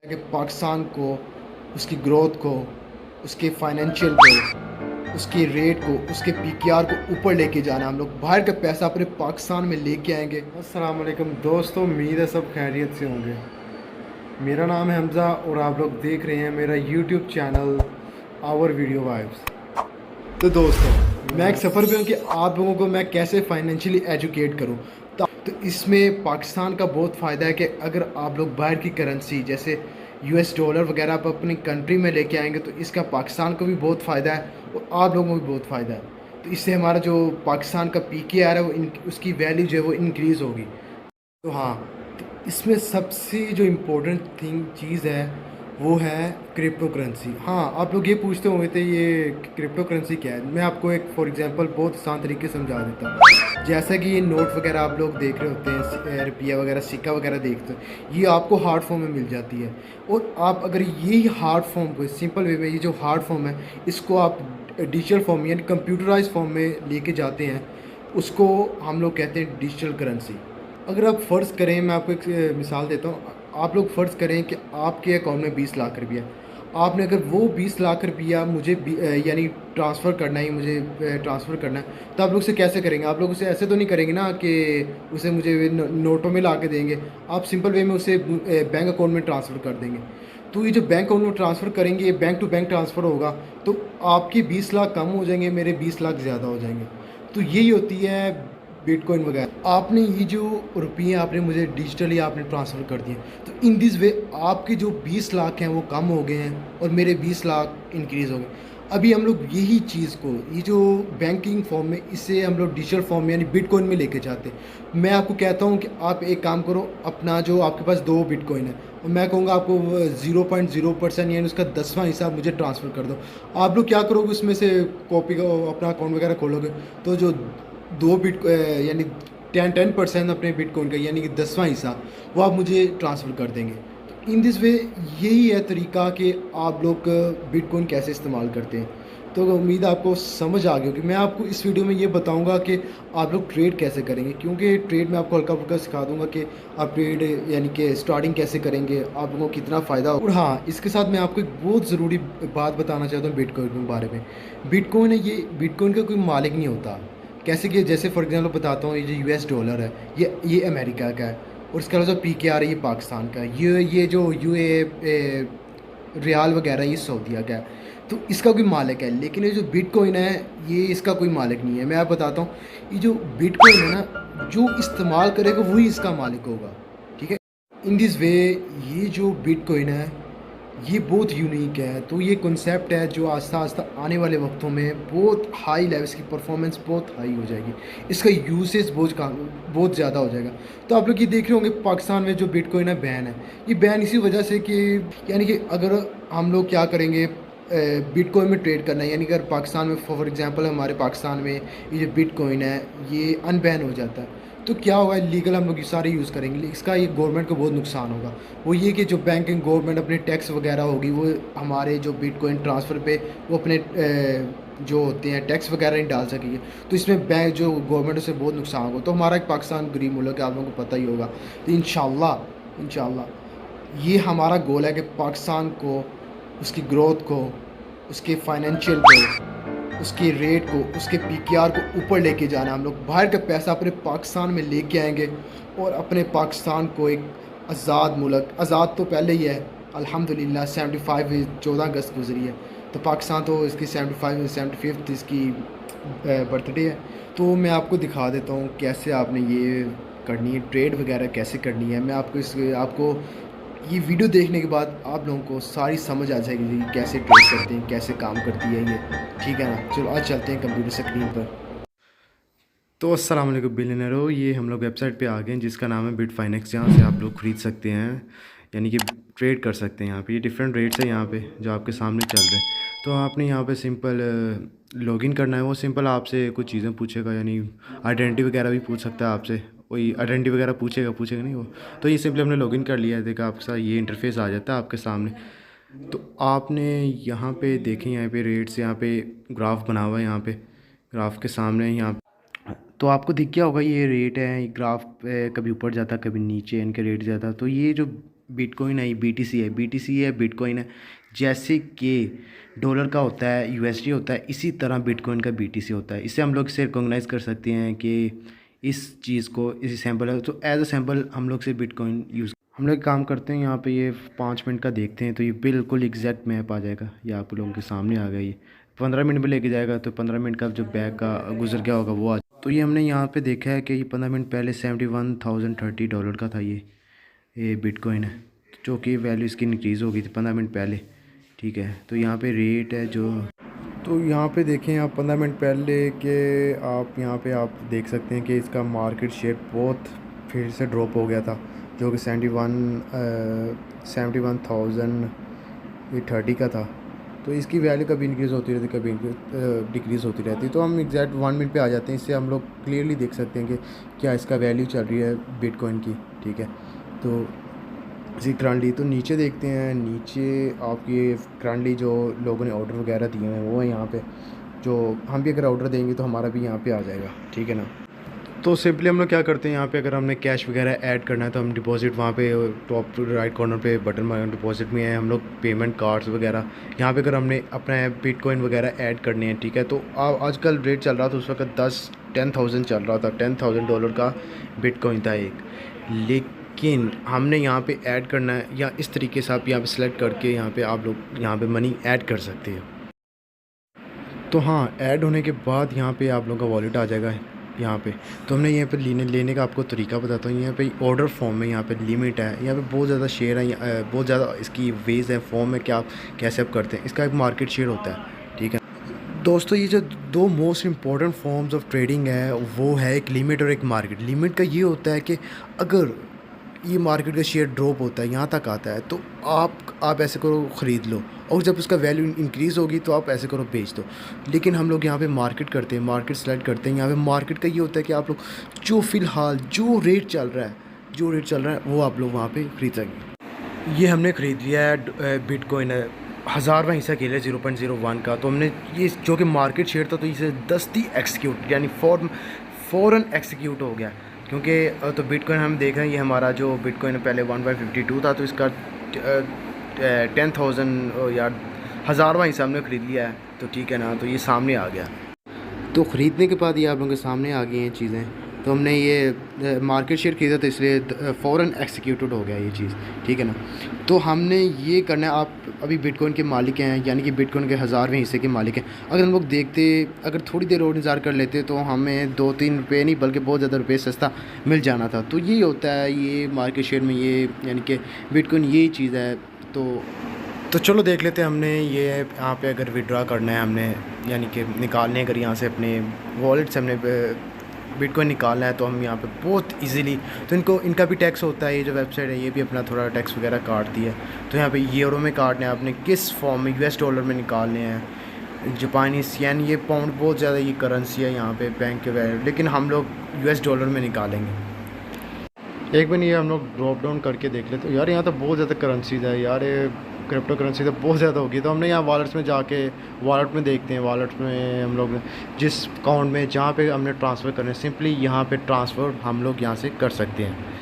कि पाकिस्तान को, उसकी ग्रोथ को, उसके फाइनेंशियल को, उसके रेट को, उसके पीकेआर को ऊपर लेके जाना। हम लोग बाहर का पैसा अपने पाकिस्तान में लेके आएंगे। अस्सलाम वालेकुम दोस्तों, उम्मीद है सब खैरियत से होंगे। मेरा नाम है हमज़ा और आप लोग देख रहे हैं मेरा YouTube channel our video vibes. तो दोस्तों, मैं एक यस। सफ़र पे हूँ कि आप लोगों को मैं कैसे फाइनेंशियली एजुकेट करूँ। तो इसमें पाकिस्तान का बहुत फ़ायदा है कि अगर आप लोग बाहर की करेंसी जैसे यूएस डॉलर वगैरह आप अपनी कंट्री में लेके आएंगे तो इसका पाकिस्तान को भी बहुत फ़ायदा है और आप लोगों को भी बहुत फ़ायदा है। तो इससे हमारा जो पाकिस्तान का पीकेआर है वो उसकी वैल्यू जो है वो इंक्रीज़ होगी। तो हाँ, तो इसमें सबसे जो इम्पोर्टेंट चीज़ है वो है क्रिप्टो करेंसी। हाँ, आप लोग ये पूछते होंगे थे ये क्रिप्टो करेंसी क्या है। मैं आपको एक फॉर एग्जांपल बहुत आसान तरीके से समझा देता हूँ। जैसा कि ये नोट वगैरह आप लोग देख रहे होते हैं, रुपया वगैरह सिक्का वगैरह देखते हो, ये आपको हार्ड फॉर्म में मिल जाती है। और आप अगर यही हार्ड फॉर्म को सिंपल वे में, ये जो हार्ड फॉर्म है इसको आप डिजिटल फॉर्म यानी कंप्यूटराइज फॉर्म में लेके जाते हैं, उसको हम लोग कहते हैं डिजिटल करेंसी। अगर आप फ़र्ज़ करें, मैं आपको एक मिसाल देता हूँ। आप लोग फ़र्ज़ करें कि आपके अकाउंट में 20 लाख रुपया है। आपने अगर वो 20 लाख रुपया मुझे यानी ट्रांसफ़र करना है, मुझे ट्रांसफ़र करना है, तो आप लोग उसे कैसे करेंगे? आप लोग उसे ऐसे तो नहीं करेंगे ना कि उसे मुझे नोटों में ला के देंगे। आप सिंपल वे में उसे बैंक अकाउंट में ट्रांसफ़र कर देंगे। तो ये जो बैंक अकाउंट में ट्रांसफ़र करेंगे, ये बैंक टू बैंक ट्रांसफ़र होगा। तो आपके 20 लाख कम हो जाएंगे, मेरे 20 लाख ज़्यादा हो जाएंगे। तो यही होती है बिटकॉइन वगैरह। आपने ये जो रुपये आपने मुझे डिजिटली आपने ट्रांसफ़र कर दिए, तो इन दिस वे आपके जो 20 लाख हैं वो कम हो गए हैं और मेरे 20 लाख इंक्रीज़ हो गए। अभी हम लोग यही चीज़ को, ये जो बैंकिंग फॉर्म में, इसे हम लोग डिजिटल फॉर्म में यानी बिटकॉइन में लेके जाते हैं। मैं आपको कहता हूँ कि आप एक काम करो, अपना जो आपके पास 2 बिटकॉइन है और मैं कहूँगा आपको 0.0% यानी उसका 10वां हिस्सा मुझे ट्रांसफ़र कर दो। आप लोग क्या करोगे, उसमें से कॉपी का अपना अकाउंट वगैरह खोलोगे, तो जो 2 यानी 10% अपने बिटकॉइन का यानी कि 10वां हिस्सा वो आप मुझे ट्रांसफ़र कर देंगे। तो इन दिस वे यही है तरीका कि आप लोग बिटकॉइन कैसे इस्तेमाल करते हैं। तो उम्मीद है आपको समझ आ गई होगी। मैं आपको इस वीडियो में ये बताऊंगा कि आप लोग ट्रेड कैसे करेंगे, क्योंकि ट्रेड में आपको हल्का फुल्का सिखा दूंगा कि आप ट्रेड यानी कि स्टार्टिंग कैसे करेंगे, आप लोगों को कितना फ़ायदा हो। और हाँ, इसके साथ मैं आपको एक बहुत ज़रूरी बात बताना चाहता हूँ बिटकॉइन के बारे में। बिटकॉइन है, ये बिटकॉइन का कोई मालिक नहीं होता। कैसे कि जैसे फॉर एग्जांपल बताता हूँ, ये जो यूएस डॉलर है ये अमेरिका का है और इसके अलावा जो पीकेआर है ये पाकिस्तान का है। ये जो यूए रियाल वगैरह ये सऊदीया का है। तो इसका कोई मालिक है, लेकिन ये जो बिटकॉइन है ये इसका कोई मालिक नहीं है। मैं आप बताता हूँ, ये जो बिटकॉइन है ना, जो इस्तेमाल करेगा वही इसका मालिक होगा। ठीक है। इन दिस वे ये जो बिटकॉइन है ये बहुत यूनिक है। तो ये कॉन्सेप्ट है जो आस्ता आस्ता आने वाले वक्तों में बहुत हाई लेवल, की परफॉर्मेंस बहुत हाई हो जाएगी, इसका यूसेज बहुत ज़्यादा हो जाएगा। तो आप लोग ये देख रहे होंगे पाकिस्तान में जो बिटकॉइन है बैन है। ये बैन इसी वजह से कि यानी कि अगर हम लोग क्या करेंगे, बिटकॉइन में ट्रेड करना है, यानी कि अगर पाकिस्तान में फॉर एग्जांपल हमारे पाकिस्तान में ये जो बिटकॉइन है ये अनबैन हो जाता है, तो क्या होगा, लीगल हम लोग ये सारे यूज़ करेंगे, इसका ये गवर्नमेंट को बहुत नुकसान होगा। वो ये कि जो बैंकिंग गवर्नमेंट अपने टैक्स वगैरह होगी वो हमारे जो बिटकॉइन ट्रांसफ़र पे वो अपने जो होते हैं टैक्स वगैरह नहीं डाल सकेंगे। तो इसमें बैंक जो गवर्नमेंट उसे बहुत नुकसान होगा। तो हमारा एक पाकिस्तान गरीब मुल्क है, आप लोगों को पता ही होगा। तो इंशाल्लाह ये हमारा गोल है कि पाकिस्तान को, उसकी ग्रोथ को, उसके फाइनेंशियल को, उसके रेट को, उसके पीकेआर को ऊपर लेके जाना। हम लोग बाहर का पैसा अपने पाकिस्तान में लेके आएंगे और अपने पाकिस्तान को एक आज़ाद मुल्क, आज़ाद तो पहले ही है अल्हम्दुलिल्लाह। 75 14 अगस्त गुजरी है, तो पाकिस्तान तो इसकी 75th इसकी बर्थडे है। तो मैं आपको दिखा देता हूँ कैसे आपने ये करनी है, ट्रेड वगैरह कैसे करनी है। मैं आपको ये वीडियो देखने के बाद आप लोगों को सारी समझ आ जाएगी कि कैसे ट्रेड करते हैं, कैसे काम करती है ये। ठीक है ना, चलो आज चलते हैं कंप्यूटर स्क्रीन पर। तो अस्सलाम वालेकुम बिलियनरो, ये हम लोग वेबसाइट पे आ गए हैं जिसका नाम है बिटफाइनेक्स, जहाँ से आप लोग ख़रीद सकते हैं, यानी कि ट्रेड कर सकते हैं। यहाँ पे ये डिफरेंट रेट्स हैं यहाँ पे जो आपके सामने चल रहे हैं। तो आपने यहाँ पे सिंपल लॉगिन करना है। वो सिंपल आपसे कुछ चीज़ें पूछेगा, यानी आइडेंटिटी वगैरह भी पूछ सकता है आपसे। वही आइडेंटिटी वगैरह पूछेगा नहीं वो। तो ये सिंपली हमने लॉगिन कर लिया है। देखा आपके साथ ये इंटरफेस आ जाता है आपके सामने। तो आपने यहाँ पे देखें, यहाँ पे रेट्स, यहाँ पे ग्राफ बना हुआ है, यहाँ पे ग्राफ के सामने यहाँ। तो आपको दिख गया होगा ये रेट है, ये ग्राफ कभी ऊपर जाता कभी नीचे, इनके रेट ज़्यादा। तो ये जो बिटकॉइन है, BTC है, BTC है, बिटकॉइन है। जैसे कि डॉलर का होता है USD होता है, इसी तरह बिटकॉइन का BTC होता है। इससे हम लोग इसे रिकॉग्नाइज़ कर सकते हैं कि इस चीज़ को इसी सैम्पल है, तो एज अ सैम्पल हम लोग से बिटकॉइन यूज़ हम लोग काम करते हैं। यहाँ पे ये 5 मिनट का देखते हैं तो ये बिल्कुल एग्जैक्ट मैप आ जाएगा। ये आप लोगों के सामने आ गया। ये 15 मिनट में लेके जाएगा, तो 15 मिनट का जो बैक का गुजर गया होगा वो आ। तो ये हमने यहाँ पे देखा है कि ये 15 मिनट पहले $71,030 का था ये बिटकॉइन है, जो कि वैल्यू इसकी इंक्रीज़ हो गई थी 15 मिनट पहले। ठीक है, तो यहाँ पे रेट है जो, तो यहाँ पे देखें आप 15 मिनट पहले के आप यहाँ पे आप देख सकते हैं कि इसका मार्केट शेयर बहुत फिर से ड्रॉप हो गया था, जो कि 71,030 का था। तो इसकी वैल्यू कभी इंक्रीज़ होती रहती, कभी डिक्रीज़ होती रहती। तो हम एग्जैक्ट 1 मिनट पे आ जाते हैं। इससे हम लोग क्लियरली देख सकते हैं कि क्या इसका वैल्यू चल रही है बिटकॉइन की। ठीक है, तो इसी करंटली तो नीचे देखते हैं। नीचे आप ये करंटली जो लोगों ने ऑर्डर वगैरह दिए हैं वो है यहाँ पे, जो हम भी अगर ऑर्डर देंगे तो हमारा भी यहाँ पे आ जाएगा। ठीक है ना। तो सिंपली हम लोग क्या करते हैं, यहाँ पे अगर हमने कैश वगैरह ऐड करना है तो हम डिपॉजिट वहाँ पे टॉप राइट कॉर्नर पे बटन में डिपॉजिट में है, हम लोग पेमेंट कार्ड्स वगैरह यहाँ पे अगर हमने अपना बिटकॉइन वगैरह ऐड करने हैं। ठीक है, तो आजकल रेट चल रहा था उस वक्त 10,000 चल रहा था, $10,000 का बिटकॉइन था एक। लेकिन हमने यहाँ पे ऐड करना है, या इस तरीके से आप यहाँ पे सेलेक्ट करके यहाँ पे आप लोग यहाँ पे मनी ऐड कर सकते हैं। तो हाँ, ऐड होने के बाद यहाँ पे आप लोगों का वॉलेट आ जाएगा यहाँ पे। तो हमने यहाँ पे लेने का आपको तरीका बताता हूँ। यहाँ पे ऑर्डर फॉर्म में यहाँ पे लिमिट है, यहाँ पे बहुत ज़्यादा शेयर है, बहुत ज़्यादा इसकी वेज है, फॉर्म है कि आप कैसे आप करते हैं। इसका एक मार्केट शेयर होता है। ठीक है दोस्तों, ये जो दो most important forms of trading है वो है एक लिमिट और एक मार्केट। लिमिट का ये होता है कि अगर ये मार्केट का शेयर ड्रॉप होता है, यहाँ तक आता है, तो आप ऐसे करो ख़रीद लो, और जब उसका वैल्यू इंक्रीज़ होगी तो आप ऐसे करो बेच दो। लेकिन हम लोग यहाँ पे मार्केट करते हैं, मार्केट सेलेक्ट करते हैं। यहाँ पे मार्केट का ये होता है कि आप लोग जो फ़िलहाल जो रेट चल रहा है वो आप लोग वहाँ पे खरीद सकेंगे। ये हमने ख़रीद लिया है बिटकॉइन, 1000वां हिस्सा के लिए 0.01 का। तो हमने ये जो कि मार्केट शेयर था, तो इसे दस्ती एक्सिक्यूट यानी फ़ौरन एक्सिक्यूट हो गया, क्योंकि तो बिटकॉइन हम देख रहे हैं, ये हमारा जो बिटकॉइन पहले 1/52 था, तो इसका 10,000 या 1000वां हिस्सा हमने ख़रीद लिया है। तो ठीक है ना, तो ये सामने आ गया। तो ख़रीदने के बाद ये आप लोगों के सामने आ गई हैं चीज़ें। तो हमने ये मार्केट शेयर खरीदा, तो इसलिए फ़ौरन एक्सिक्यूटेड हो गया ये चीज़। ठीक है ना। तो हमने ये करना है, आप अभी बिटकॉइन के मालिक हैं, यानी कि बिटकॉइन के 1000वें हिस्से के मालिक हैं। अगर हम लोग अगर थोड़ी देर और इंतज़ार कर लेते तो हमें 2-3 रुपये नहीं बल्कि बहुत ज़्यादा रुपये सस्ता मिल जाना था। तो यही होता है ये मार्केट शेयर में, ये यानी कि बिटकॉइन यही चीज़ है। तो चलो देख लेते हैं। हमने ये यहाँ पे अगर विड्रॉ करना है, हमने यानी कि निकालने, अगर यहाँ से अपने वॉलेट से हमने बिटकॉइन निकालना है, तो हम यहाँ पे बहुत इजीली, तो इनका भी टैक्स होता है। ये जो वेबसाइट है ये भी अपना थोड़ा टैक्स वगैरह काटती है। तो यहाँ पे यूरो में काटने हैं आपने, किस फॉर्म में, US डॉलर में निकालने हैं, जापानीज येन, ये पाउंड, बहुत ज़्यादा ये करेंसी है यहाँ पे बैंक के वैल्यू, लेकिन हम लोग US डॉलर में निकालेंगे। एक बार ये हम लोग ड्रॉप डाउन करके देख लेते हैं। यार यहाँ तो बहुत ज़्यादा करेंसीज है यार, ये क्रिप्टो करेंसी तो बहुत ज़्यादा होगी। तो हमने यहाँ वॉलेट्स में जाके वॉलेट में देखते हैं। वॉलेट में हम लोग जिस अकाउंट में जहाँ पे हमने ट्रांसफ़र करना है, सिंपली यहाँ पे ट्रांसफ़र हम लोग यहाँ से कर सकते हैं।